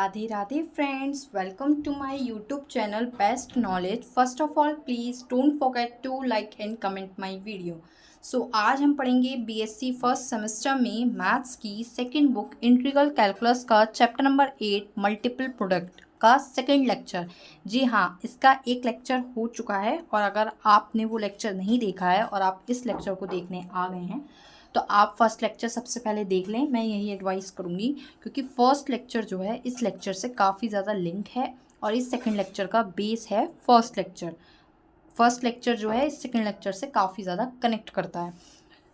Radhe Radhe friends, welcome to my YouTube channel best knowledge. First of all please don't forget to like and comment my video. आज हम पढ़ेंगे BSc first semester में maths की second book integral calculus का chapter number 8 multiple product का second lecture. जी हाँ, इसका एक लेक्चर हो चुका है और अगर आपने वो लेक्चर नहीं देखा है और आप इस लेक्चर को देखने आ गए हैं तो आप फर्स्ट लेक्चर सबसे पहले देख लें। मैं यही एडवाइस करूँगी क्योंकि फर्स्ट लेक्चर जो है इस लेक्चर से काफ़ी ज़्यादा लिंक है और इस सेकंड लेक्चर का बेस है फर्स्ट लेक्चर। फर्स्ट लेक्चर जो है इस सेकंड लेक्चर से काफ़ी ज़्यादा कनेक्ट करता है।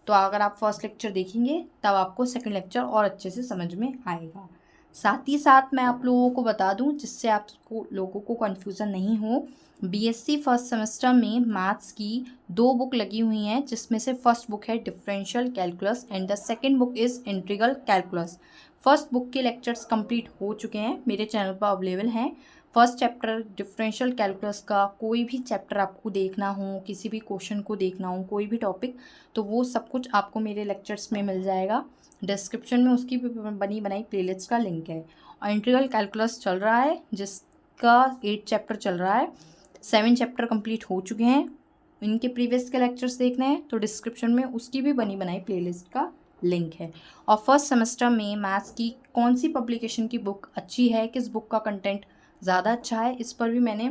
तो अगर आप फर्स्ट लेक्चर देखेंगे तब आपको सेकंड लेक्चर और अच्छे से समझ में आएगा। साथ ही साथ मैं आप लोगों को बता दूं जिससे आपको लोगों को कन्फ्यूज़न नहीं हो, बीएससी फर्स्ट सेमेस्टर में मैथ्स की 2 बुक लगी हुई हैं, जिसमें से फर्स्ट बुक है differential calculus and the second book is integral calculus. First book के लेक्चर्स कंप्लीट हो चुके हैं, मेरे चैनल पर अवेलेबल हैं। फर्स्ट चैप्टर डिफरेंशियल कैलकुलस का कोई भी चैप्टर आपको देखना हो, किसी भी क्वेश्चन को देखना हो, कोई भी टॉपिक, तो वो सब कुछ आपको मेरे लेक्चर्स में मिल जाएगा। डिस्क्रिप्शन में उसकी भी बनी बनाई प्लेलिस्ट का लिंक है। और इंटीग्रल कैलकुलस चल रहा है जिसका 8 चैप्टर चल रहा है, 7 चैप्टर कंप्लीट हो चुके हैं। इनके प्रीवियस के लेक्चर्स देखने हैं तो डिस्क्रिप्शन में उसकी भी बनी बनाई प्लेलिस्ट का लिंक है। और फर्स्ट सेमेस्टर में मैथ्स की कौन सी पब्लिकेशन की बुक अच्छी है, किस बुक का कंटेंट ज़्यादा अच्छा है, इस पर भी मैंने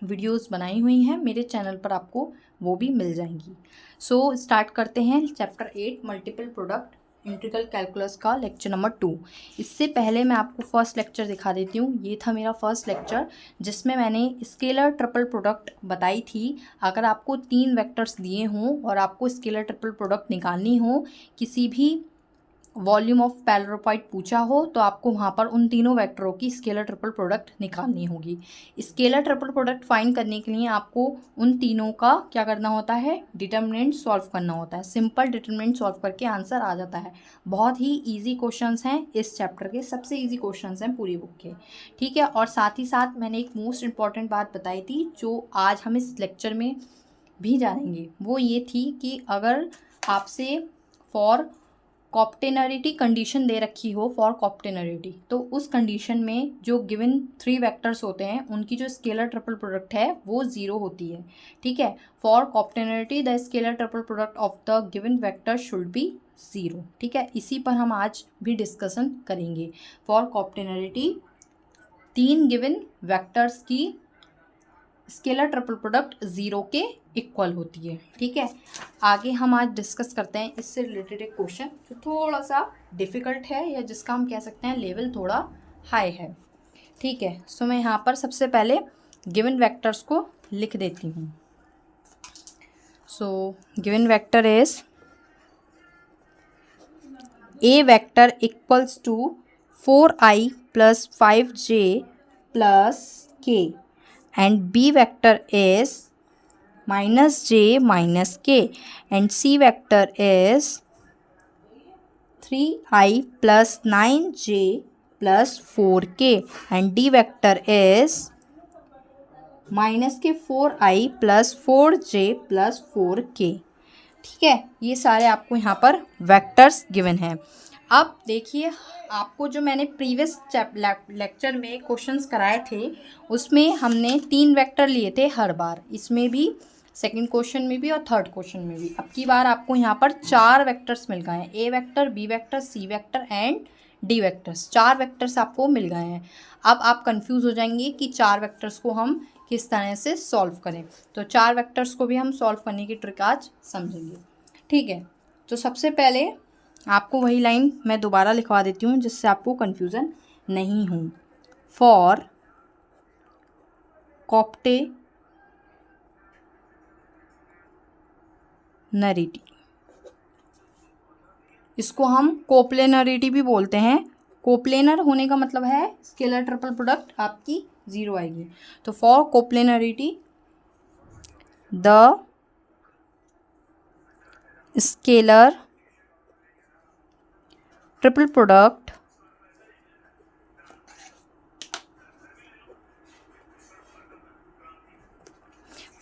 वीडियोस बनाई हुई हैं, मेरे चैनल पर आपको वो भी मिल जाएंगी। स्टार्ट करते हैं chapter 8 multiple product integral calculus का लेक्चर नंबर 2। इससे पहले मैं आपको फर्स्ट लेक्चर दिखा देती हूँ। ये था मेरा फर्स्ट लेक्चर जिसमें मैंने स्केलर ट्रिपल प्रोडक्ट बताई थी। अगर आपको 3 वेक्टर्स दिए हों और आपको स्केलर ट्रिपल प्रोडक्ट निकालनी हो, किसी भी वॉल्यूम ऑफ पैराग्राफाइट पूछा हो, तो आपको वहाँ पर उन तीनों वेक्टरों की स्केलर ट्रिपल प्रोडक्ट निकालनी होगी। स्केलर ट्रिपल प्रोडक्ट फाइंड करने के लिए आपको उन तीनों का क्या करना होता है, डिटर्मिनेंट सॉल्व करना होता है। सिंपल डिटर्मिनेंट सॉल्व करके आंसर आ जाता है। बहुत ही ईजी क्वेश्चंस हैं, इस चैप्टर के सबसे ईजी क्वेश्चंस हैं पूरी बुक के, ठीक है। और साथ ही साथ मैंने एक मोस्ट इंपॉर्टेंट बात बताई थी जो आज हम इस लेक्चर में भी जानेंगे। वो ये थी कि अगर आपसे फॉर कॉप्टेनरिटी कंडीशन दे रखी हो, फॉर कॉप्टेनरिटी, तो उस कंडीशन में जो गिवन 3 वेक्टर्स होते हैं उनकी जो स्केलर ट्रिपल प्रोडक्ट है वो 0 होती है, ठीक है। For coplanarity the scalar triple product of the given vector should be 0, ठीक है। इसी पर हम आज भी डिस्कशन करेंगे। फॉर कॉप्टेनरिटी 3 गिवन वेक्टर्स की स्केलर ट्रिपल प्रोडक्ट 0 के इक्वल होती है, ठीक है। आगे हम आज डिस्कस करते हैं इससे रिलेटेड एक क्वेश्चन जो थोड़ा सा डिफ़िकल्ट है, या जिसका हम कह सकते हैं लेवल थोड़ा हाई है, ठीक है। मैं यहाँ पर सबसे पहले गिवन वेक्टर्स को लिख देती हूँ। Given vector is a vector equals to 4i + 5j + k and b vector is -j - k and c vector is 3i + 9j + 4k and d vector is -4i + 4j + 4k, ठीक है। ये सारे आपको यहाँ पर वेक्टर्स गिवन हैं। अब देखिए, आपको जो मैंने प्रीवियस लेक्चर में क्वेश्चंस कराए थे उसमें हमने 3 वेक्टर लिए थे हर बार, इसमें भी सेकंड क्वेश्चन में भी और थर्ड क्वेश्चन में भी। अब की बार आपको यहाँ पर 4 वेक्टर्स मिल गए हैं, ए vector, B vector, C vector and d vectors. 4 vectors आपको मिल गए हैं। अब आप कंफ्यूज हो जाएंगे कि 4 वेक्टर्स को हम किस तरह से सॉल्व करें, तो 4 वेक्टर्स को भी हम सॉल्व करने की ट्रिक आज समझेंगे, ठीक है। तो सबसे पहले आपको वही लाइन मैं दोबारा लिखवा देती हूँ जिससे आपको कन्फ्यूज़न नहीं हो। फॉर कॉप्टेनरिटी, इसको हम कोप्लेनरिटी भी बोलते हैं। कोप्लेनर होने का मतलब है स्केलर ट्रिपल प्रोडक्ट आपकी 0 आएगी। तो for coplanarity the scalar triple product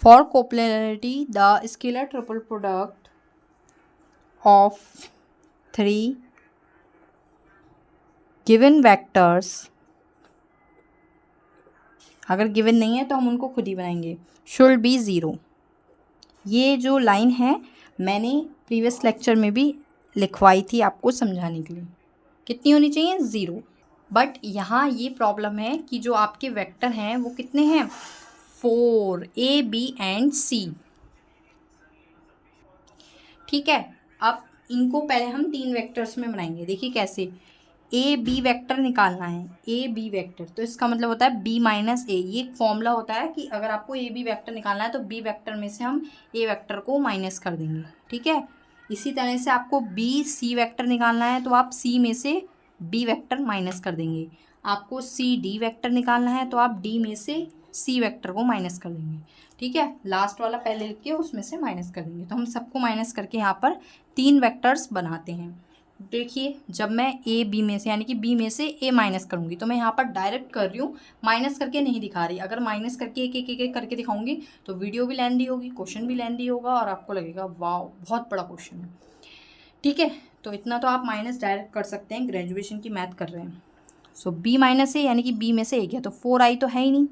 for coplanarity the scalar triple product of 3 given vectors अगर गिवन नहीं है तो हम उनको खुद ही बनाएंगे। शुड बी 0, ये जो लाइन है मैंने प्रीवियस लेक्चर में भी लिखवाई थी आपको समझाने के लिए। कितनी होनी चाहिए? 0। बट यहाँ ये प्रॉब्लम है कि जो आपके वेक्टर हैं वो कितने हैं? 4, A, B एंड C। ठीक है, अब इनको पहले हम 3 वेक्टर्स में बनाएंगे। देखिए कैसे, ए बी वेक्टर निकालना है, ए बी वेक्टर, तो इसका मतलब होता है बी माइनस ए। ये एक फॉर्मूला होता है कि अगर आपको ए बी वेक्टर निकालना है तो बी वेक्टर में से हम ए वेक्टर को माइनस कर देंगे। ठीक है, इसी तरह से आपको बी सी वेक्टर निकालना है तो आप सी में से बी वेक्टर माइनस कर देंगे। आपको सी डी वेक्टर निकालना है तो आप डी में से सी वेक्टर को माइनस कर देंगे। ठीक है, लास्ट वाला पहले लिख के उसमें से माइनस कर देंगे। तो हम सबको माइनस करके यहाँ पर 3 वेक्टर्स बनाते हैं। देखिए, जब मैं ए बी में से यानी कि बी में से ए माइनस करूँगी तो मैं यहाँ पर डायरेक्ट कर रही हूँ, माइनस करके नहीं दिखा रही। अगर माइनस करके एक एक एक एक करके दिखाऊंगी तो वीडियो भी लेंदी होगी, क्वेश्चन भी लेंदी होगा और आपको लगेगा वाह बहुत बड़ा क्वेश्चन है। ठीक है, तो इतना तो आप माइनस डायरेक्ट कर सकते हैं, ग्रेजुएशन की मैथ कर रहे हैं। सो बी माइनस ए यानी कि बी में से ए गया तो 4i तो है ही नहीं,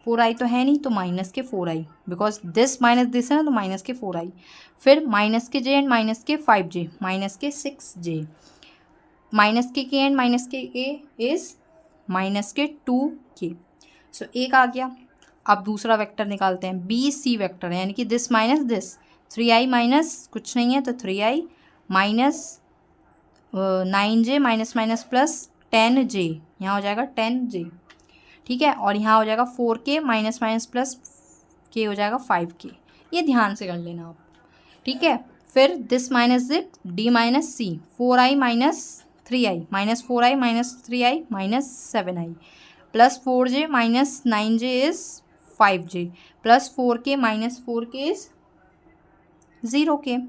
4i तो है नहीं, तो माइनस के 4i, because this minus this है ना, तो माइनस के 4i। फिर माइनस के j एंड माइनस के 5j, माइनस के 6j, माइनस के k एंड माइनस के a इज माइनस के 2k। सो एक आ गया। अब दूसरा वेक्टर निकालते हैं, बी सी वेक्टर है यानी कि this minus this, 3i minus कुछ नहीं है तो 3i minus 9j minus minus plus 10j, यहाँ हो जाएगा 10j। ठीक है, और यहाँ हो जाएगा 4k minus minus plus k हो जाएगा 5k। ये ध्यान से कर लेना आप। ठीक है, फिर this minus this, D minus C, 4i minus 3i minus 4i minus 3i minus 7i plus 4j minus 9j is 5j plus 4k minus 4k is 0k।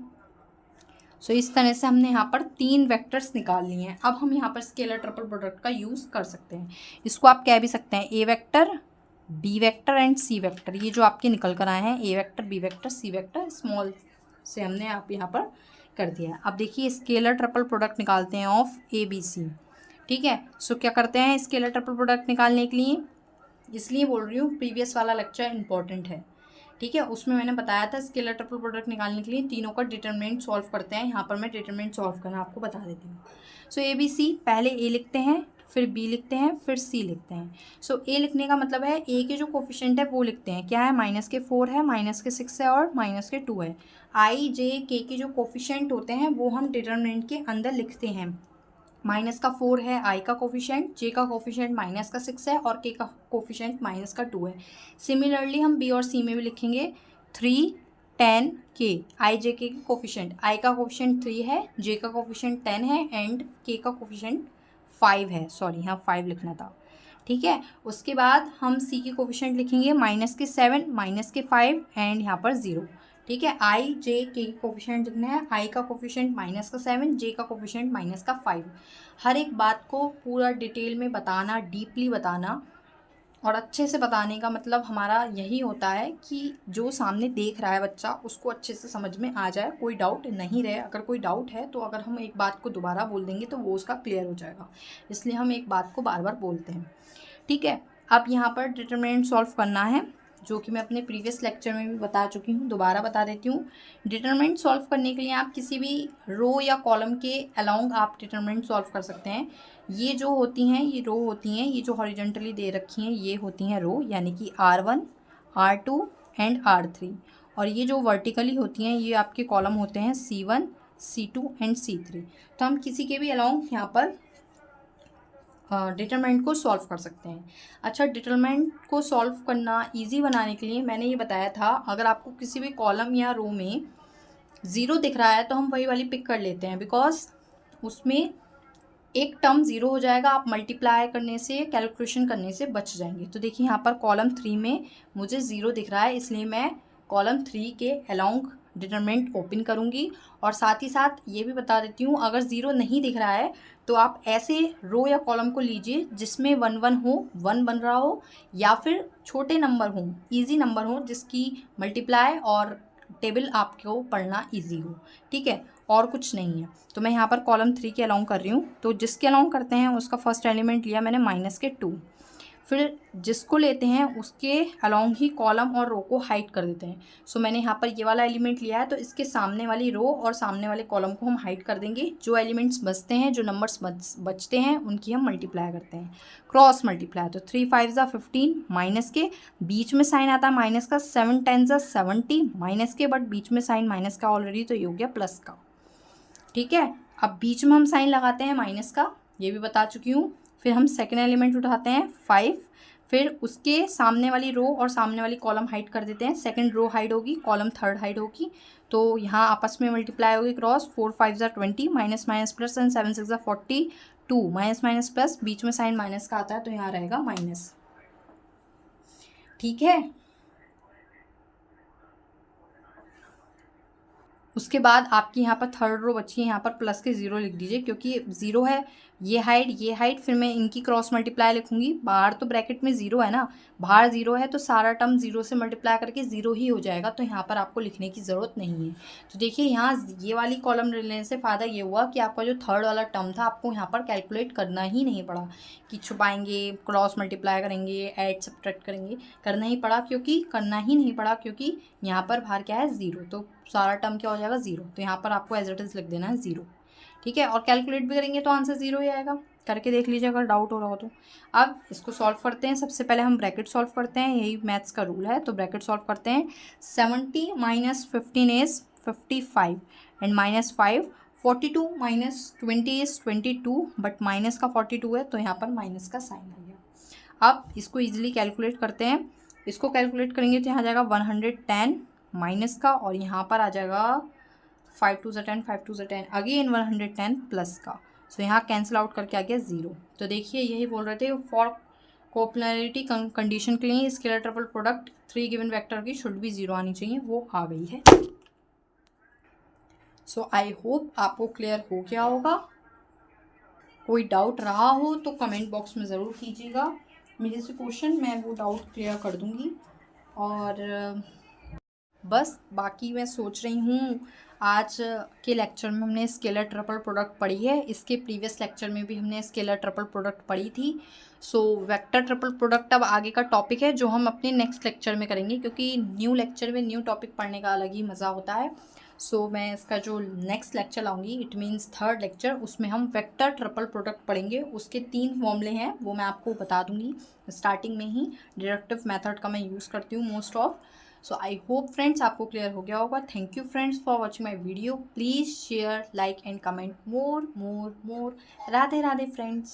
So इस तरह से हमने यहाँ पर 3 वेक्टर्स निकाल लिए हैं। अब हम यहाँ पर स्केलर ट्रिपल प्रोडक्ट का यूज़ कर सकते हैं। इसको आप कह भी सकते हैं ए vector, B vector and C vector. ये जो आपके निकल कर आए हैं ए वेक्टर, बी वेक्टर, सी वेक्टर, स्मॉल से हमने आप यहाँ पर कर दिया है। अब देखिए स्केलर ट्रिपल प्रोडक्ट निकालते हैं ऑफ ए बी सी। ठीक है, सो क्या करते हैं स्केलर ट्रिपल प्रोडक्ट निकालने के लिए, इसलिए बोल रही हूँ प्रीवियस वाला लेक्चर इंपॉर्टेंट है। ठीक है, उसमें मैंने बताया था स्केलर ट्रिपल प्रोडक्ट निकालने के लिए तीनों का डिटरमिनेंट सॉल्व करते हैं। यहाँ पर मैं डिटरमिनेंट सॉल्व करना आपको बता देती हूँ। सो ए बी सी, पहले ए लिखते हैं, फिर बी लिखते हैं, फिर सी लिखते हैं। सो ए लिखने का मतलब है ए के जो कोफिशिएंट है वो लिखते हैं। क्या है? माइनस के 4 है, माइनस के 6 है और माइनस के 2 है। आई जे के जो कोफिशिएंट होते हैं वो हम डिटरमिनेंट के अंदर लिखते हैं। माइनस का 4 है आई का कोफिशिएंट, जे का कोफिशिएंट माइनस का 6 है और के का कोफिशिएंट माइनस का 2 है। सिमिलरली हम बी और सी में भी लिखेंगे 3, 10, के। आई जे के कोफिशिएंट, आई का कोफिशिएंट 3 है, जे का कोफिशिएंट 10 है एंड के का कोफिशिएंट 5 है। सॉरी, यहाँ 5 लिखना था। ठीक है, उसके बाद हम सी की कोफिशिएंट लिखेंगे माइनस के 7, माइनस के 5 एंड यहाँ पर 0। ठीक है, आई जे के कोफिशिएंट लिखना है, आई का कोफिशिएंट माइनस का 7, जे का कोफिशिएंट माइनस का 5। हर एक बात को पूरा डिटेल में बताना, डीपली बताना, और अच्छे से बताने का मतलब हमारा यही होता है कि जो सामने देख रहा है बच्चा उसको अच्छे से समझ में आ जाए, कोई डाउट नहीं रहे। अगर कोई डाउट है तो अगर हम एक बात को दोबारा बोल देंगे तो वो उसका क्लियर हो जाएगा, इसलिए हम एक बात को बार बार बोलते हैं। ठीक है, अब यहाँ पर डिटरमिनेंट सॉल्व करना है, जो कि मैं अपने प्रीवियस लेक्चर में भी बता चुकी हूँ, दोबारा बता देती हूँ। डिटरमिनेंट सॉल्व करने के लिए आप किसी भी रो या कॉलम के अलोंग आप डिटरमिनेंट सॉल्व कर सकते हैं। ये जो होती हैं ये रो होती हैं, ये जो हॉरिजॉन्टली दे रखी हैं ये होती हैं रो, यानी कि R1, R2 एंड R3। और ये जो वर्टिकली होती हैं ये आपके कॉलम होते हैं C1, C2 एंड C3। तो हम किसी के भी अलोंग यहाँ पर डिटरमिनेंट को सॉल्व कर सकते हैं। अच्छा, डिटरमिनेंट को सॉल्व करना इजी बनाने के लिए मैंने ये बताया था, अगर आपको किसी भी कॉलम या रो में 0 दिख रहा है तो हम वही वाली पिक कर लेते हैं, बिकॉज उसमें एक टर्म 0 हो जाएगा, आप मल्टीप्लाई करने से, कैलकुलेशन करने से बच जाएंगे। तो देखिए यहाँ पर कॉलम 3 में मुझे 0 दिख रहा है, इसलिए मैं कॉलम 3 के अलोंग डिटरमिनेंट ओपन करूँगी। और साथ ही साथ ये भी बता देती हूँ, अगर 0 नहीं दिख रहा है तो आप ऐसे रो या कॉलम को लीजिए जिसमें 1 1 हो, 1 बन रहा हो, या फिर छोटे नंबर हो, इजी नंबर हो, जिसकी मल्टीप्लाई और टेबल आपको पढ़ना इजी हो। ठीक है, और कुछ नहीं है। तो मैं यहाँ पर कॉलम 3 के अलोंग कर रही हूँ, तो जिसके अलोंग करते हैं उसका फर्स्ट एलिमेंट लिया मैंने -2, फिर जिसको लेते हैं उसके अलॉन्ग ही कॉलम और रो को हाइड कर देते हैं। सो मैंने यहाँ पर ये वाला एलिमेंट लिया है, तो इसके सामने वाली रो और सामने वाले कॉलम को हम हाइड कर देंगे। जो एलिमेंट्स बचते हैं, जो नंबर्स बचते हैं, उनकी हम मल्टीप्लाई करते हैं, क्रॉस मल्टीप्लाई। तो 3 5 ज़ा 15, माइनस के बीच में साइन आता है माइनस का, 7 10 ज़ा 70, माइनस के, बट बीच में साइन माइनस का ऑलरेडी, तो ये हो गया प्लस का। ठीक है, अब बीच में हम साइन लगाते हैं माइनस का, ये भी बता चुकी हूँ। फिर हम सेकेंड एलिमेंट उठाते हैं 5, फिर उसके सामने वाली रो और सामने वाली कॉलम हाइड कर देते हैं। सेकंड रो हाइड होगी, कॉलम थर्ड हाइड होगी, तो यहाँ आपस में मल्टीप्लाई होगी क्रॉस। 4 5 ज़ा 20, माइनस माइनस प्लस, एंड 7 6 ज़ा 42, माइनस माइनस प्लस, बीच में साइन माइनस का आता है तो यहाँ रहेगा माइनस। ठीक है, उसके बाद आपकी यहाँ पर थर्ड रो बची है, यहाँ पर प्लस के 0 लिख दीजिए, क्योंकि 0 है, ये हाइट, फिर मैं इनकी क्रॉस मल्टीप्लाई लिखूंगी। बाहर तो ब्रैकेट में 0 है ना, बाहर 0 है, तो सारा टर्म 0 से मल्टीप्लाई करके 0 ही हो जाएगा, तो यहाँ पर आपको लिखने की ज़रूरत नहीं है। तो देखिए यहाँ ये वाली कॉलम लेने से फ़ायदा ये हुआ कि आपका जो थर्ड वाला टर्म था आपको यहाँ पर कैलकुलेट करना ही नहीं पड़ा कि छुपाएंगे, क्रॉस मल्टीप्लाई करेंगे, ऐड सब्ट्रैक्ट करेंगे, करना ही नहीं पड़ा, क्योंकि यहाँ पर बाहर क्या है 0, तो सारा टर्म क्या हो जाएगा 0, तो यहाँ पर आपको एज इट इज़ लिख देना है 0। ठीक है, और कैलकुलेट भी करेंगे तो आंसर 0 ही आएगा। करके देख लीजिए अगर डाउट हो रहा हो तो। अब इसको सॉल्व करते हैं। सबसे पहले हम ब्रैकेट सॉल्व करते हैं, यही मैथ्स का रूल है, तो ब्रैकेट सॉल्व करते हैं। 70 minus 15 is 55, and minus 5, 42 minus 20 is 22, but minus का 42 है, तो यहाँ पर माइनस का साइन आ गया। अब इसको ईजिली कैलकुलेट करते हैं। इसको कैलकुलेट करेंगे तो यहाँ जाएगा 110 माइनस का, और यहाँ पर आ जाएगा 5 2 ज़ा 10, 5 2 ज़ा 10, अगेन 110 प्लस का। सो यहाँ कैंसिल आउट करके आ गया 0। तो देखिए यही बोल रहे थे, फॉर कोप्लैरिटी कंडीशन के लिए scalar triple product 3 given vector की शुड भी 0 आनी चाहिए, वो आ गई है। सो आई होप आपको क्लियर हो गया होगा। कोई डाउट रहा हो तो कमेंट बॉक्स में ज़रूर कीजिएगा, मेरे से क्वेश्चन, मैं वो डाउट क्लियर कर दूँगी। और बस बाकी मैं सोच रही हूँ, आज के लेक्चर में हमने स्केलर ट्रिपल प्रोडक्ट पढ़ी है, इसके प्रीवियस लेक्चर में भी हमने स्केलर ट्रिपल प्रोडक्ट पढ़ी थी। सो वेक्टर ट्रिपल प्रोडक्ट अब आगे का टॉपिक है, जो हम अपने नेक्स्ट लेक्चर में करेंगे, क्योंकि न्यू लेक्चर में न्यू टॉपिक पढ़ने का अलग ही मज़ा होता है। सो मैं इसका जो नेक्स्ट लेक्चर लाऊंगी, इट मीन्स थर्ड लेक्चर, उसमें हम वेक्टर ट्रिपल प्रोडक्ट पढ़ेंगे। उसके 3 फॉर्मूले हैं, वो मैं आपको बता दूंगी स्टार्टिंग में ही। डिडक्टिव मेथड का मैं यूज़ करती हूँ most of. So I hope friends आपको क्लियर हो गया होगा। Thank you friends for watching my video. Please share, like and comment more. Radhe Radhe friends.